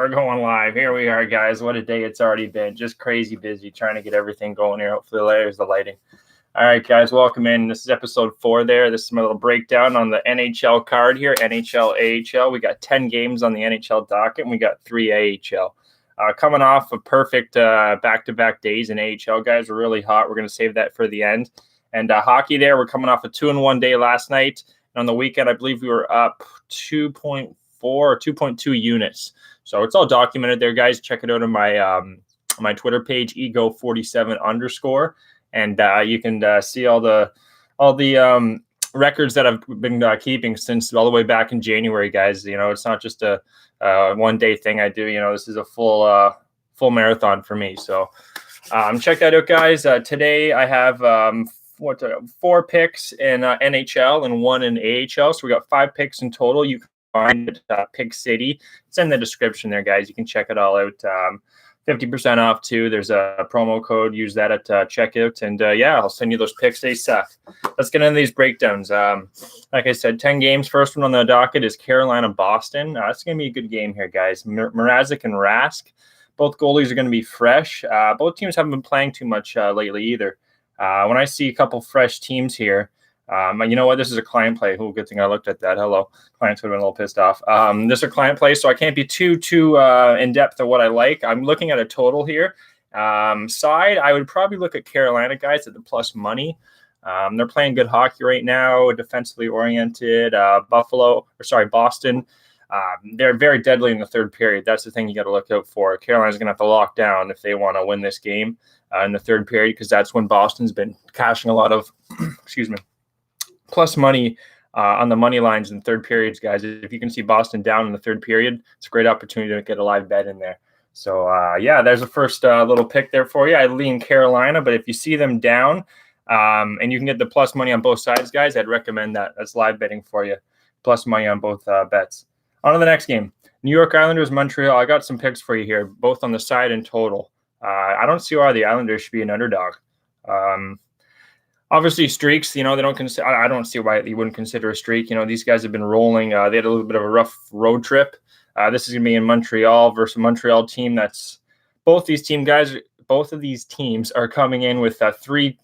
we're going live. Here we are, guys. What a day it's already been. Just crazy busy trying to get everything going here. Hopefully there's the lighting. All right, guys, welcome in. This is episode 4 there. This is my little breakdown on the NHL card here, NHL, AHL. We got 10 games on the NHL docket, and we got 3 AHL. Coming off of perfect back-to-back days in AHL, guys. We're really hot. We're going to save that for the end. And hockey there, we're coming off a 2-1 day last night. And on the weekend, I believe we were up 2.4 or 2.2 units. So it's all documented there, guys. Check it out on my Twitter page, ego47_. And you can see all the records that I've been keeping since all the way back in January, guys. You know, it's not just a one-day thing I do. You know, this is a full marathon for me. So check that out, guys. Today I have 4 picks in NHL and 1 in AHL. So we got 5 picks in total. You can find it at PICKSCITY. It's in the description there, guys. You can check it all out. 50% off too. There's a promo code. Use that at checkout. And yeah, I'll send you those picks ASAP. Let's get into these breakdowns. Like I said, 10 games. First one on the docket is Carolina-Boston. It's going to be a good game here, guys. Mrazek and Rask. Both goalies are going to be fresh. Both teams haven't been playing too much lately either. When I see a couple fresh teams here, you know what? This is a client play. Oh, good thing I looked at that. Hello. Clients would have been a little pissed off. This is a client play, so I can't be too in-depth of what I like. I'm looking at a total here. Side, I would probably look at Carolina, guys, at the plus money. They're playing good hockey right now, defensively oriented. Boston. They're very deadly in the third period. That's the thing you got to look out for. Carolina's going to have to lock down if they want to win this game in the third period, because that's when Boston's been cashing a lot of, plus money on the money lines in third periods, guys. If you can see Boston down in the third period, it's a great opportunity to get a live bet in there. So, yeah, there's the first little pick there for you. I lean Carolina, but if you see them down and you can get the plus money on both sides, guys, I'd recommend that. That's live betting for you. Plus money on both bets. On to the next game. New York Islanders, Montreal. I got some picks for you here, both on the side and total. I don't see why the Islanders should be an underdog. Obviously, streaks, you know, they don't consider. I don't see why you wouldn't consider a streak. You know, these guys have been rolling. They had a little bit of a rough road trip. This is going to be in Montreal versus a Montreal team that's both of these teams are coming in with 3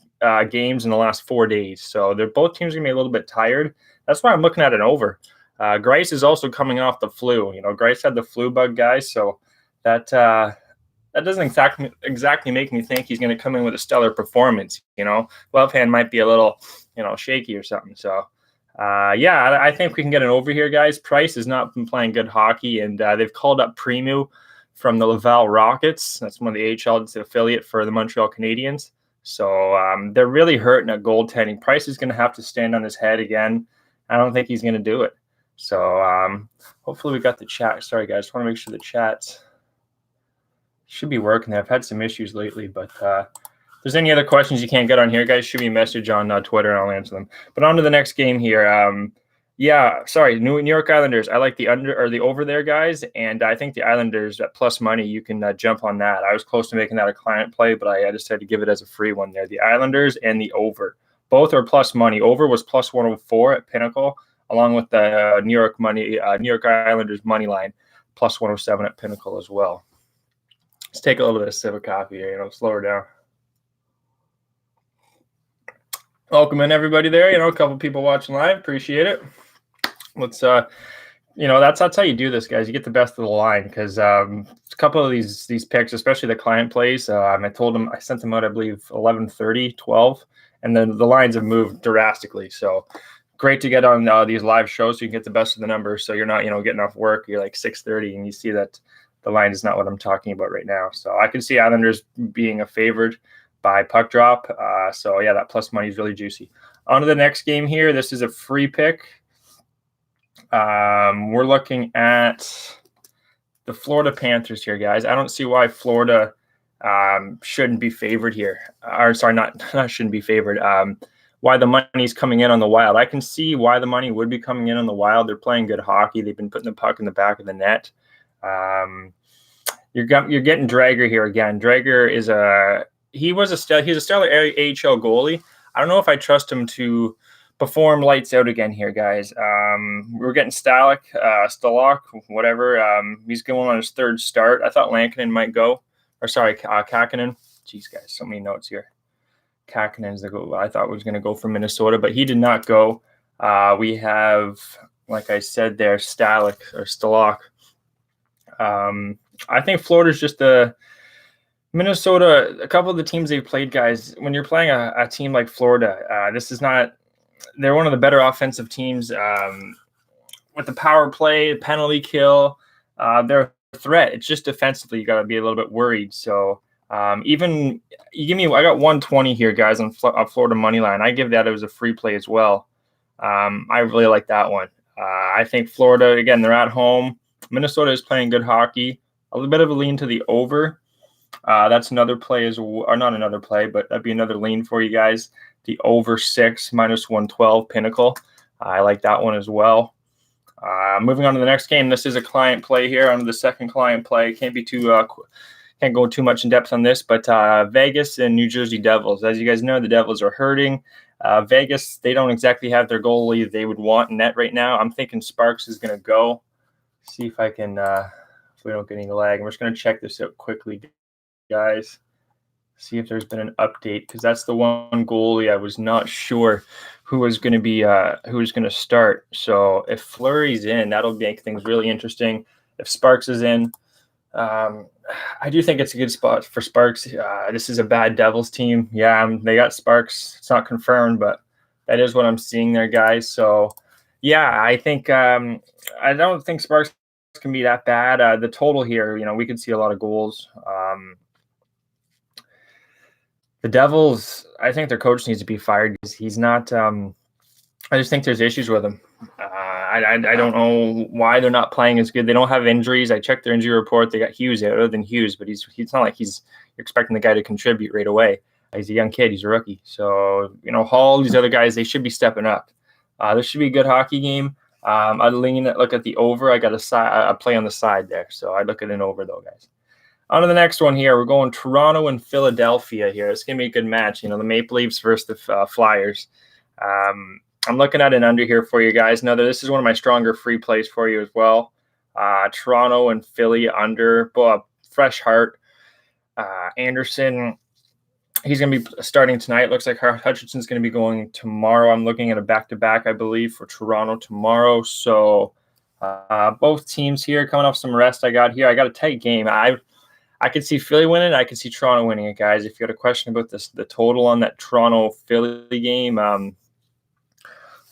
games in the last 4 days. So they're both teams going to be a little bit tired. That's why I'm looking at an over. Greiss is also coming off the flu. You know, Greiss had the flu bug, guys. So that doesn't exactly make me think he's going to come in with a stellar performance. You know, left hand might be a little, shaky or something. So, yeah, I think we can get an over here, guys. Price has not been playing good hockey, and they've called up Primeau from the Laval Rockets. That's one of the AHL affiliate for the Montreal Canadiens. So they're really hurting at goaltending. Price is going to have to stand on his head again. I don't think he's going to do it. So hopefully we got the chat. Sorry, guys. Just want to make sure the chat's should be working. I've had some issues lately, but if there's any other questions you can't get on here, guys, shoot me a message on Twitter and I'll answer them. But on to the next game here. Yeah, sorry, New York Islanders. I like the under or the over there, guys, and I think the Islanders at plus money. You can jump on that. I was close to making that a client play, but I decided to give it as a free one there. The Islanders and the over, both are plus money. Over was plus 104 at Pinnacle, along with the New York Islanders money line, plus 107 at Pinnacle as well. Let's take a little bit of sip of coffee here, slow her down. Welcome in, everybody there. A couple people watching live. Appreciate it. Let's, that's how you do this, guys. You get the best of the line because a couple of these picks, especially the client plays, I sent them out, I believe, 11:30, 12, and then the lines have moved drastically. So great to get on these live shows so you can get the best of the numbers. So you're not, getting off work. You're like 6:30 and you see that the line is not what I'm talking about right now. So I can see Islanders being a favored by puck drop. So, yeah, that plus money is really juicy. On to the next game here. This is a free pick. We're looking at the Florida Panthers here, guys. I don't see why Florida shouldn't be favored here. Or, sorry, not shouldn't be favored. Why the money's coming in on the Wild. I can see why the money would be coming in on the Wild. They're playing good hockey. They've been putting the puck in the back of the net. You're getting Drager here again. Drager he's a stellar AHL goalie. I don't know if I trust him to perform lights out again here, guys. We're getting Stalock, whatever. He's going on his third start. I thought Lankinen might go, or sorry, Kakkonen. Jeez, guys, so many notes here. Kakkonen's the goal I thought was going to go for Minnesota, but he did not go. We have, like I said there, Stalock. I think Florida's just Minnesota, a couple of the teams they've played, guys, when you're playing a team like Florida, this is not – they're one of the better offensive teams with the power play, penalty kill. They're a threat. It's just defensively you got to be a little bit worried. So even you give me – I got 120 here, guys, on Florida money line. I give that as a free play as well. I really like that one. I think Florida, again, they're at home. Minnesota is playing good hockey. A little bit of a lean to the over. That's another play or not another play, but that'd be another lean for you guys. The over 6 minus 112 Pinnacle. I like that one as well. Moving on to the next game. This is a client play here. On the second client play. Can't go too much in depth on this, but Vegas and New Jersey Devils. As you guys know, the Devils are hurting. Vegas, they don't exactly have their goalie they would want in net right now. I'm thinking Sparks is going to go. See if I can, if we don't get any lag. I'm just going to check this out quickly, guys. See if there's been an update, because that's the one goalie I was not sure who was going to start. So if Fleury's in, that'll make things really interesting. If Sparks is in, I do think it's a good spot for Sparks. This is a bad Devils team. Yeah, they got Sparks. It's not confirmed, but that is what I'm seeing there, guys. So yeah, I think I don't think Sparks can be that bad. The total here, we could see a lot of goals. The Devils, I think their coach needs to be fired because he's not. I just think there's issues with him. I don't know why they're not playing as good. They don't have injuries. I checked their injury report. They got Hughes out, other than Hughes, but he's not like you're expecting the guy to contribute right away. He's a young kid. He's a rookie. So, Hall, these other guys, they should be stepping up. This should be a good hockey game. I'd look at the over. I got a play on the side there. So I'd look at an over, though, guys. On to the next one here. We're going Toronto and Philadelphia here. It's going to be a good match. The Maple Leafs versus the Flyers. I'm looking at an under here for you guys. This is one of my stronger free plays for you as well. Toronto and Philly under. Fresh heart. Anderson, he's going to be starting tonight. Looks like Hutchinson's going to be going tomorrow. I'm looking at a back-to-back, I believe, for Toronto tomorrow. So both teams here coming off some rest I got here. I got a tight game. I could see Philly winning. I could see Toronto winning it, guys. If you had a question about the total on that Toronto-Philly game,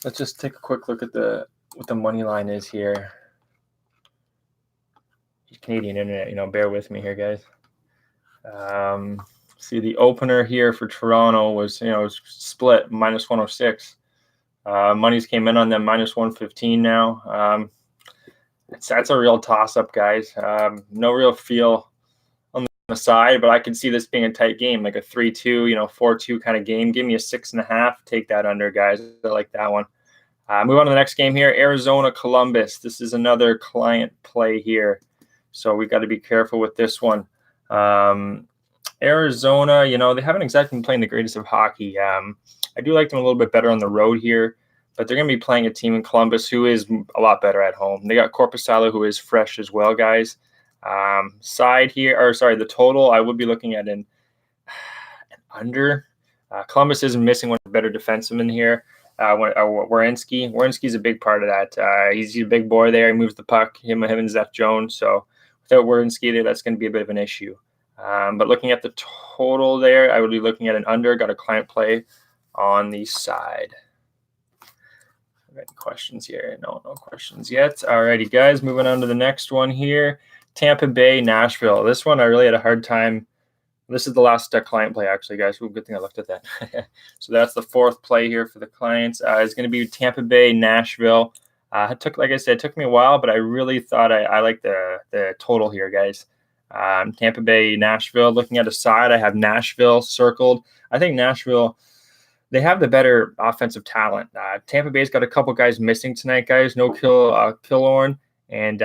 let's just take a quick look at what the money line is here. Canadian internet, bear with me here, guys. See, the opener here for Toronto was, was split minus 106. Monies came in on them minus 115 now. That's a real toss-up, guys. No real feel on the side, but I can see this being a tight game, like a 3-2, 4-2 kind of game. Give me a 6.5. Take that under, guys. I like that one. Move on to the next game here, Arizona, Columbus. This is another client play here, so we got to be careful with this one. Arizona, they haven't exactly been playing the greatest of hockey. I do like them a little bit better on the road here, but they're going to be playing a team in Columbus who is a lot better at home. They got Korpisalo, who is fresh as well, guys. The total, I would be looking at an under. Columbus is missing one of the better defensemen here. Werenski. Werenski's a big part of that. He's a big boy there. He moves the puck, him and Zach Jones. So without Werenski there, that's going to be a bit of an issue. But looking at the total there, I would be looking at an under. Got a client play on the side. Any questions here? No questions yet. Alrighty, guys. Moving on to the next one here. Tampa Bay, Nashville. This one I really had a hard time. This is the last client play, actually, guys. Good thing I looked at that. So that's the fourth play here for the clients. It's going to be Tampa Bay, Nashville. Like I said, it took me a while, but I really thought I like the total here, guys. Tampa Bay, Nashville. Looking at the side, I have Nashville circled. I think Nashville, they have the better offensive talent. Tampa Bay's got a couple guys missing tonight, guys. No Killorn and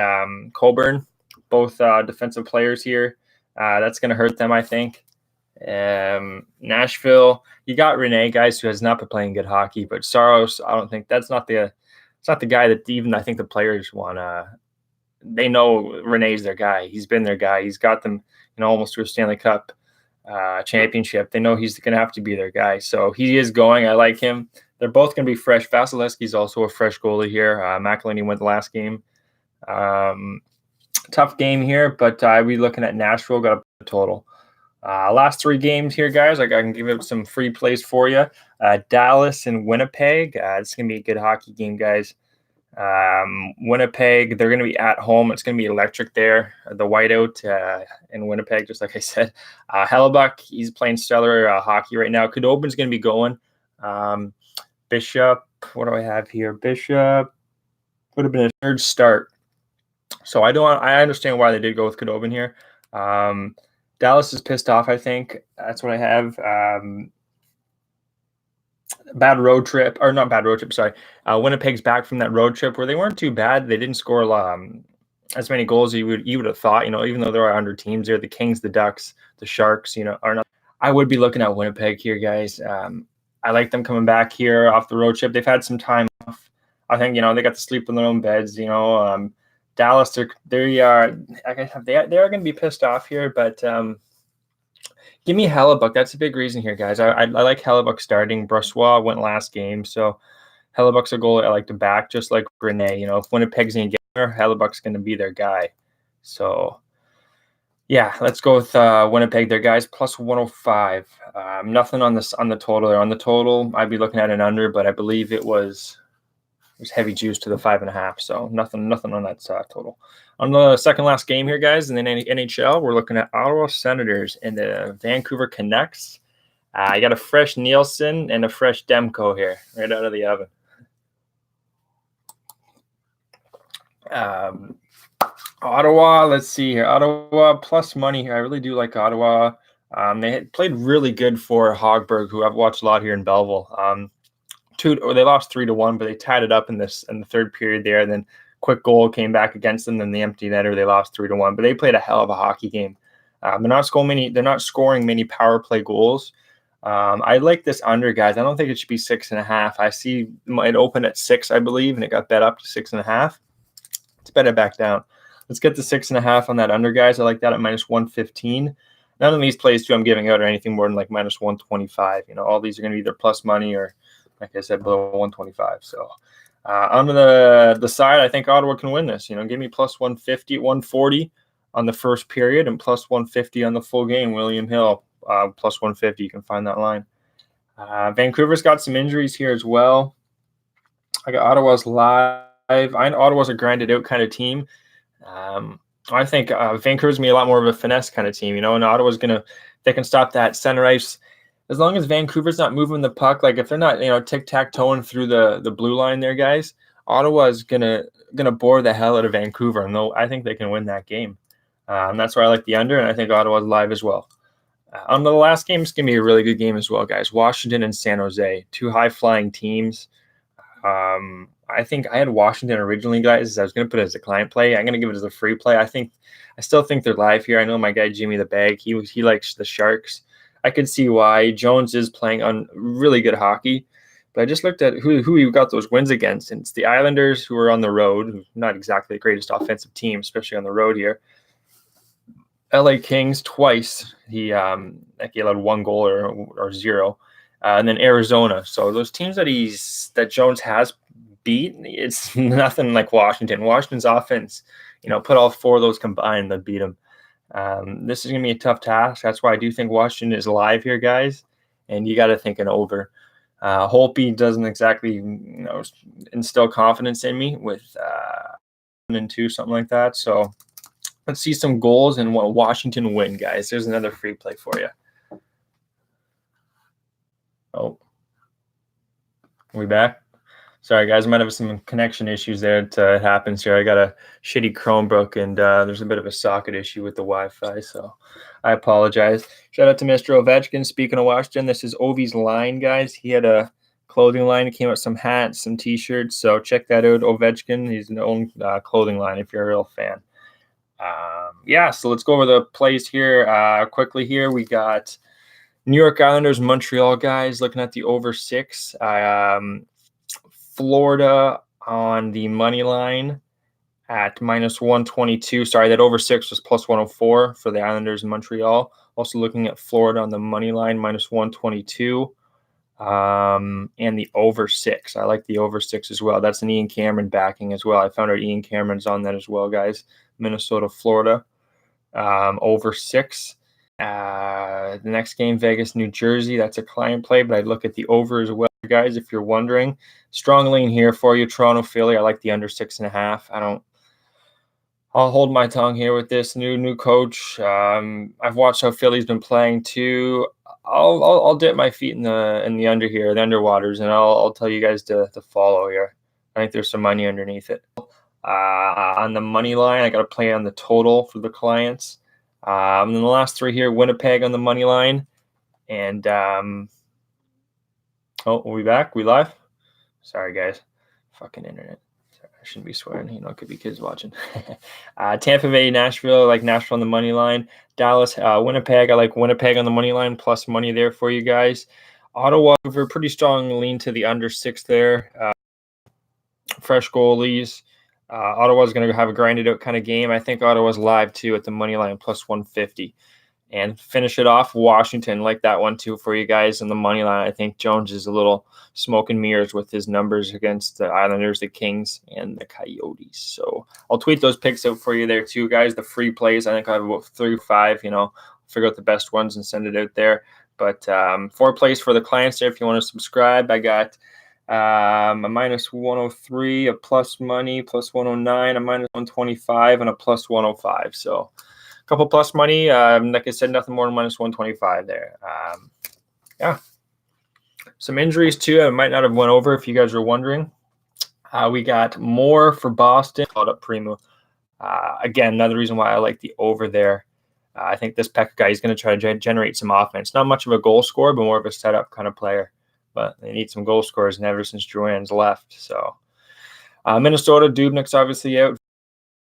Coburn, both defensive players here. That's going to hurt them, I think. Nashville, you got Rene, guys, who has not been playing good hockey, but Saros, I don't think it's not the guy that even I think the players want to. They know Rene's their guy. He's been their guy. He's got them, almost to a Stanley Cup championship. They know he's going to have to be their guy. So he is going. I like him. They're both going to be fresh. Vasilevsky's also a fresh goalie here. McElhinney went the last game. Tough game here, but we're looking at Nashville. Got a total. Last 3 games here, guys. I can give it some free plays for you. Dallas and Winnipeg. It's going to be a good hockey game, guys. Winnipeg, they're going to be at home. It's going to be electric there. The whiteout in Winnipeg, just like I said. Hellebuck, he's playing stellar hockey right now. Khudobin's going to be going. Bishop, what do I have here? Bishop would have been a 3rd start. So I understand why they did go with Khudobin here. Dallas is pissed off, I think. That's what I have. Bad road trip, or not bad road trip, sorry. Winnipeg's back from that road trip where they weren't too bad. They didn't score as many goals as you would have thought, even though there are under teams there. The Kings, the Ducks, the Sharks, are not. I would be looking at Winnipeg here, guys. I like them coming back here off the road trip. They've had some time off. I think, they got to sleep in their own beds, Dallas, they are going to be pissed off here, but give me Hellebuck. That's a big reason here, guys. I like Hellebuck starting. Brossoit went last game, so Hellebuck's a goal I like to back, just like Rene. If Winnipeg's going to get there, Hellebuck's going to be their guy. So, yeah, let's go with Winnipeg there, guys. Plus 105. Nothing on the total there. On the total, I'd be looking at an under, but I believe it was heavy juice to the 5.5, so nothing on that total. On the second last game here, guys, in the NHL, we're looking at Ottawa Senators and the Vancouver Canucks. I got a fresh Nielsen and a fresh Demko here, right out of the oven. Ottawa, let's see here. Ottawa plus money here. I really do like Ottawa. They had played really good for Hogberg, who I've watched a lot here in Belleville. They lost 3-1, but they tied it up in the 3rd period there. And then quick goal came back against them. Then the empty netter, they lost 3-1. But they played a hell of a hockey game. They're not scoring many power play goals. I like this under, guys. I don't think it should be 6.5. I see it opened at 6, I believe, and it got bet up to 6.5. Let's bet it back down. Let's get the 6.5 on that under, guys. I like that at minus 115. None of these plays, too, I'm giving out or anything more than like minus 125. All these are going to be either plus money or, like I said, below 125. So on the side, I think Ottawa can win this. Give me plus 150, 140 on the first period and plus 150 on the full game. William Hill, plus 150. You can find that line. Vancouver's got some injuries here as well. I got Ottawa's live. I know Ottawa's a grinded out kind of team. I think Vancouver's going to be a lot more of a finesse kind of team, and Ottawa's they can stop that center ice. As long as Vancouver's not moving the puck, like if they're not, tic-tac-toeing through the blue line there, guys, Ottawa is gonna bore the hell out of Vancouver, and I think they can win that game. And that's why I like the under, and I think Ottawa's live as well. On the last game, it's gonna be a really good game as well, guys. Washington and San Jose, 2 high-flying teams. I think I had Washington originally, guys. I was gonna put it as a client play. I'm gonna give it as a free play. I still think they're live here. I know my guy Jimmy the Bag. He likes the Sharks. I could see why. Jones is playing on really good hockey, but I just looked at who he got those wins against, and it's the Islanders, who are on the road, not exactly the greatest offensive team, especially on the road here. LA Kings twice. He allowed 1 goal or 0, and then Arizona. So those teams that Jones has beat, it's nothing like Washington. Washington's offense, put all 4 of those combined, they'll beat them. This is going to be a tough task. That's why I do think Washington is live here, guys, and you got to think an over. Holtby doesn't exactly, instill confidence in me with 1-2, something like that. So let's see some goals and Washington win, guys. There's another free play for you. Oh, are we back? Sorry, guys. I might have some connection issues there. It happens here. I got a shitty Chromebook, and there's a bit of a socket issue with the Wi-Fi, so I apologize. Shout out to Mr. Ovechkin. Speaking of Washington, this is Ovi's line, guys. He had a clothing line. He came out with some hats, some T-shirts, so check that out, Ovechkin. He's an own clothing line if you're a real fan. So let's go over the plays here quickly here. We got New York Islanders, Montreal, guys, looking at the over 6. Florida on the money line at minus 122. Sorry, that over 6 was plus 104 for the Islanders in Montreal. Also looking at Florida on the money line, minus 122. And the over 6. I like the over 6 as well. That's an Ian Cameron backing as well. I found out Ian Cameron's on that as well, guys. Minnesota, Florida, over 6. The next game, Vegas, New Jersey. That's a client play, but I'd look at the over as well, guys, if you're wondering. Strong lean here for you, Toronto, Philly. I like the under 6.5. I'll hold my tongue here with this new coach. I've watched how Philly's been playing too. I'll dip my feet in the under here, the underwaters, and I'll tell you guys to follow here. I think there's some money underneath it. On the money line, I got to play on the total for the clients. And then the last 3 here, Winnipeg on the money line, and oh, are we back? We live? Sorry, guys. Fucking internet. I shouldn't be swearing. It could be kids watching. Tampa Bay, Nashville. I like Nashville on the money line. Dallas, Winnipeg. I like Winnipeg on the money line. Plus money there for you guys. Ottawa, we're pretty strong lean to the under 6 there. Fresh goalies. Ottawa's going to have a grinded out kind of game. I think Ottawa's live too at the money line, plus 150. And finish it off, Washington. Like that one too for you guys on the money line. I think Jones is a little smoke and mirrors with his numbers against the Islanders, the Kings, and the Coyotes. So I'll tweet those picks out for you there too, guys. The free plays, I think I have about 3 or 5. Figure out the best ones and send it out there. But 4 plays for the clients there if you want to subscribe. I got a minus 103, a plus money, plus 109, a minus 125, and a plus 105. So couple plus money. Like I said, nothing more than minus 125 there. Yeah. Some injuries too. I might not have went over if you guys were wondering. We got more for Boston. Called up Primo. Again, another reason why I like the over there. I think this Pekka guy is going to try to generate some offense. Not much of a goal scorer, but more of a setup kind of player. But they need some goal scorers, and ever since Joanne's left. So Minnesota, Dubnyk's obviously out.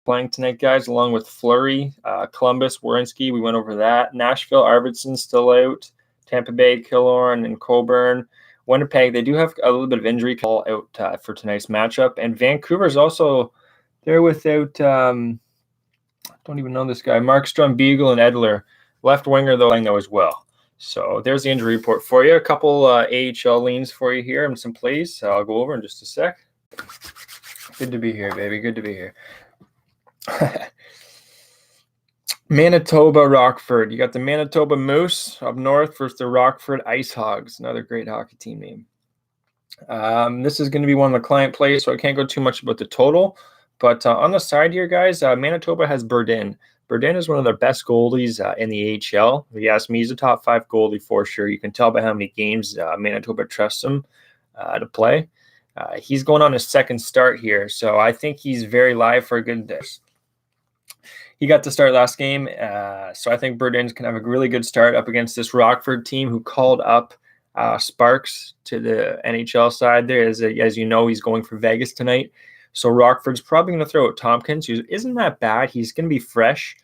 Playing tonight, guys, along with Fleury, Columbus, Werenski. We went over that. Nashville, Arvidsson still out. Tampa Bay, Killorn, and Coburn. Winnipeg, they do have a little bit of injury call out for tonight's matchup. And Vancouver's also there without, don't even know this guy, Markstrom, Beagle, and Edler. Left winger, though, as well. So there's the injury report for you. A couple AHL leans for you here and some plays. I'll go over in just a sec. Good to be here, baby. Good to be here. Manitoba, Rockford. You got the Manitoba Moose up north versus the Rockford Ice Hogs. Another great hockey team name. This is going to be one of the client plays, so I can't go too much about the total. But on the side here, guys, Manitoba has Bourdin. Bourdin is one of their best goalies in the AHL. If you ask me, he's a top 5 goalie for sure. You can tell by how many games Manitoba trusts him to play. He's going on his 2nd start here, so I think he's very live for a good day. He got to start last game, so I think Bourdin's can have a really good start up against this Rockford team who called up Sparks to the NHL side there. As you know, he's going for Vegas tonight. So Rockford's probably going to throw out Tompkins, who isn't that bad. He's going to be fresh,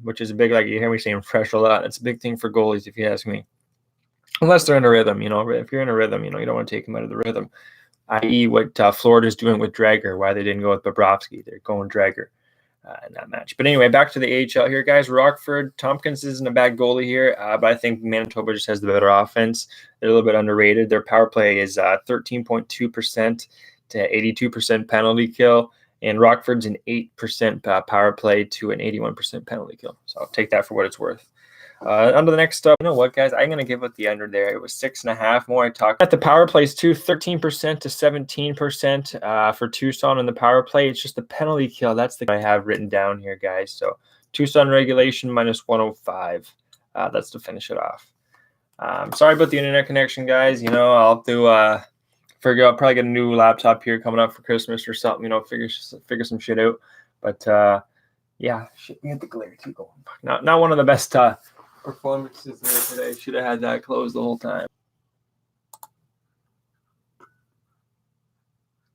which is a big, like you hear me saying fresh a lot. It's a big thing for goalies, if you ask me. Unless they're in a rhythm, if you're in a rhythm, you don't want to take them out of the rhythm, i.e. what Florida's doing with Drager, why they didn't go with Bobrovsky. They're going Drager in that match. But anyway, back to the AHL here, guys. Rockford, Tompkins isn't a bad goalie here, but I think Manitoba just has the better offense. They're a little bit underrated. Their power play is 13.2% to 82% penalty kill, and Rockford's an 8% power play to an 81% penalty kill. So I'll take that for what it's worth. On to the next stuff. You know what, guys? I'm going to give it the under there. It was 6.5. More I talk at the power plays too, 13% to 17% for Tucson in the power play. It's just the penalty kill. That's the I have written down here, guys. So Tucson regulation minus 105. That's to finish it off. Sorry about the internet connection, guys. I'll have to figure out. Probably get a new laptop here coming up for Christmas or something. Figure some shit out. But yeah, shit, we had the glare too going. Not one of the best performances there today. Should have had that closed the whole time.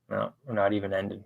No, we're not even ending.